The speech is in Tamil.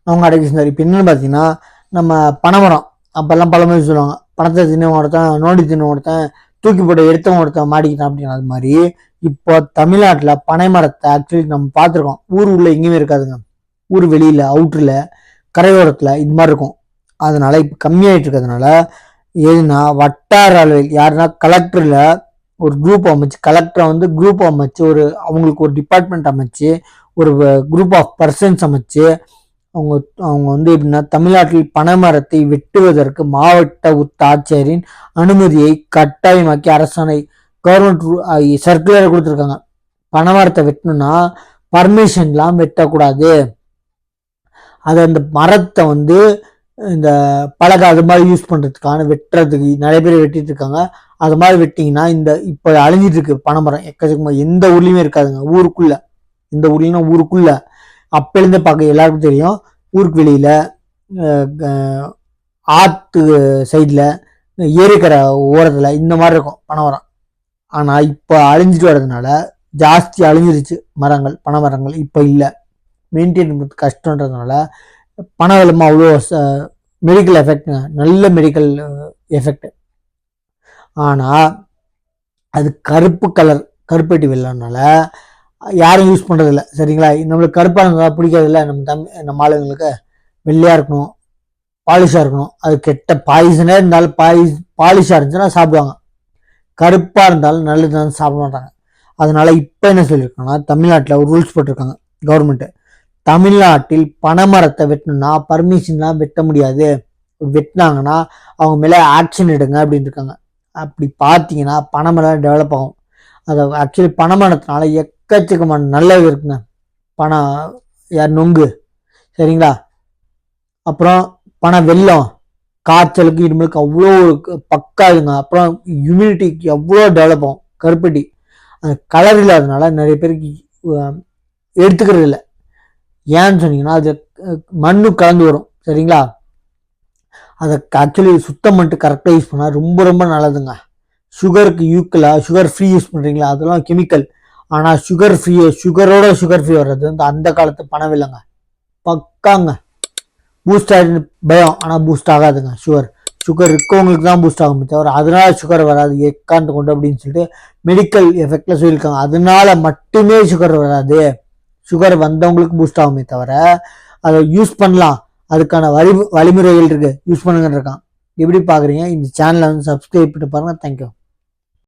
அவங்க அடக்கி செஞ்சார். இப்போ என்னன்னு பார்த்தீங்கன்னா, நம்ம பனைமரம் அப்போல்லாம் பழமொழி சொல்லுவாங்க, பணத்தை தின்னவன் ஒருத்தன், நோண்டி தின்னவன் ஒருத்தன், தூக்கி போட்டு எடுத்தவன் ஒருத்தன் மாட்டிக்கிட்டான் அப்படின்னு. அது மாதிரி இப்போ தமிழ்நாட்டில் பனை மரத்தை ஆக்சுவலி நம்ம பார்த்துருக்கோம். ஊர் உள்ள எங்கேயுமே இருக்காதுங்க. ஊர் வெளியில் அவுட்டரில் கரையோரத்தில் இது மாதிரி இருக்கும். அதனால இப்போ கம்மியாயிட்டு இருக்கிறதுனால எதுனா வட்டார அளவில் யாருன்னா கலெக்டரில் ஒரு குரூப் அமைச்சு, கலெக்டரை வந்து குரூப் அமைச்சு, அவங்களுக்கு ஒரு டிபார்ட்மெண்ட் அமைச்சு, ஒரு குரூப் ஆஃப் பர்சன்ஸ் அமைச்சு அவங்க வந்து எப்படின்னா, தமிழ்நாட்டில் பனைமரத்தை வெட்டுவதற்கு மாவட்ட ஆட்சியரின் அனுமதியை கட்டாயமாக்கி அரசாணை கவர்மெண்ட் சர்க்குலரை கொடுத்துருக்காங்க. பனைமரத்தை வெட்டணும்னா பர்மிஷன்லாம் வெட்டக்கூடாது. அது அந்த மரத்தை வந்து இந்த பலகை அது மாதிரி யூஸ் பண்றதுக்கான வெட்டுறதுக்கு நிறைய பேர் வெட்டிட்டு இருக்காங்க. அது மாதிரி வெட்டிங்கன்னா இப்போ அழிஞ்சிட்டு இருக்கு பனைமரம் எக்கச்சக்கமா. எந்த ஊர்லயுமே இருக்காதுங்க. ஊருக்குள்ள, இந்த ஊர்லன்னா ஊருக்குள்ள அப்பெழுந்தே பார்க்க எல்லாருக்கும் தெரியும். ஊருக்கு வெளியில ஆத்து சைட்ல ஏரிக்கரை ஓரத்துல இந்த மாதிரி இருக்கும் பனைமரம். ஆனா இப்ப அழிஞ்சிட்டு வர்றதுனால ஜாஸ்தி அழிஞ்சிருச்சு மரங்கள், பனை மரங்கள் இப்ப இல்லை. மெயின்டைன் பண்ணுறது கஷ்டன்றதுனால பனை வெள்ளமா அவ்வளோ மெடிக்கல் எஃபெக்ட், நல்ல மெடிக்கல் எஃபெக்ட். ஆனா அது கருப்பு கலர், கருப்பட்டி வெள்ளம்னால யாரும் யூஸ் பண்றது இல்லை. சரிங்களா? நம்மளுக்கு கருப்பா இருந்தா பிடிக்காது இல்லை. நம்ம ஆளுங்களுக்கு வெள்ளையா இருக்கணும், பாலிஷா இருக்கணும். அது கெட்ட பாய்சனே இருந்தாலும் பாலிஷா இருந்துச்சுன்னா சாப்பிடுவாங்க. கருப்பா இருந்தாலும் நல்லதுன்னு சாப்பிட மாட்டாங்க. அதனால இப்ப என்ன சொல்லியிருக்காங்கன்னா, தமிழ்நாட்டில் ஒரு ரூல்ஸ் போட்டிருக்காங்க கவர்மெண்ட். தமிழ்நாட்டில் பனைமரத்தை வெட்டணும்னா பர்மிஷன்லாம் வெட்ட முடியாது. வெட்டினாங்கன்னா அவங்க மேல ஆக்ஷன் எடுங்க அப்படின்னு இருக்காங்க. அப்படி பார்த்தீங்கன்னா பனைமரம் டெவலப் ஆகும். அதை ஆக்சுவலி பனைமரத்தினால எக்கச்சக்கமான நல்லது இருக்குங்க. நொங்கு, சரிங்களா? அப்புறம் பனை வெல்லம், காய்ச்சலுக்கு இருமலுக்கு அவ்வளோ பக்காதுங்க. அப்புறம் இம்யூனிட்டிக்கு எவ்வளோ டெவலப் ஆகும். கருப்பட்டி அந்த கலர் இல்லாததுனால நிறைய பேருக்கு எடுத்துக்கிறது இல்லை. ஏன்னு சொன்னீங்கன்னா அது மண்ணு கலந்து வரும். சரிங்களா? அதை ஆக்சுவலி சுத்தம் பண்ணிட்டு கரெக்டாக யூஸ் பண்ணால் ரொம்ப ரொம்ப நல்லதுங்க. சுகருக்கு சுகர் ஃப்ரீ யூஸ் பண்ணுறீங்களா, அதெல்லாம் கெமிக்கல். ஆனால் சுகரோட சுகர் ஃப்ரீ வர்றது வந்து அந்த காலத்து பணம் இல்லைங்க. பக்காங்க. பூஸ்ட் ஆகிடுன்னு பயம், ஆனால் பூஸ்ட் ஆகாதுங்க. சுகர் இருக்கவங்களுக்கு தான் பூஸ்ட் ஆகும் தவிர அதனால சுகர் வராது எக்காந்து கொண்டு அப்படின்னு சொல்லிட்டு மெடிக்கல் எஃபெக்ட்ல சொல்லியிருக்காங்க. அதனால மட்டுமே சுகர் வராது. சுகர் வந்தவங்களுக்கு பூஸ்ட் ஆகுமே தவிர அதை யூஸ் பண்ணலாம், அதுக்கான வழிமுறைகள் இருக்கு, யூஸ் பண்ணுங்கன்னு இருக்கான். எப்படி பாக்குறீங்க? இந்த சேனலை வந்து சப்ஸ்கிரைப் பண்ணி பாருங்க. தேங்க்யூ.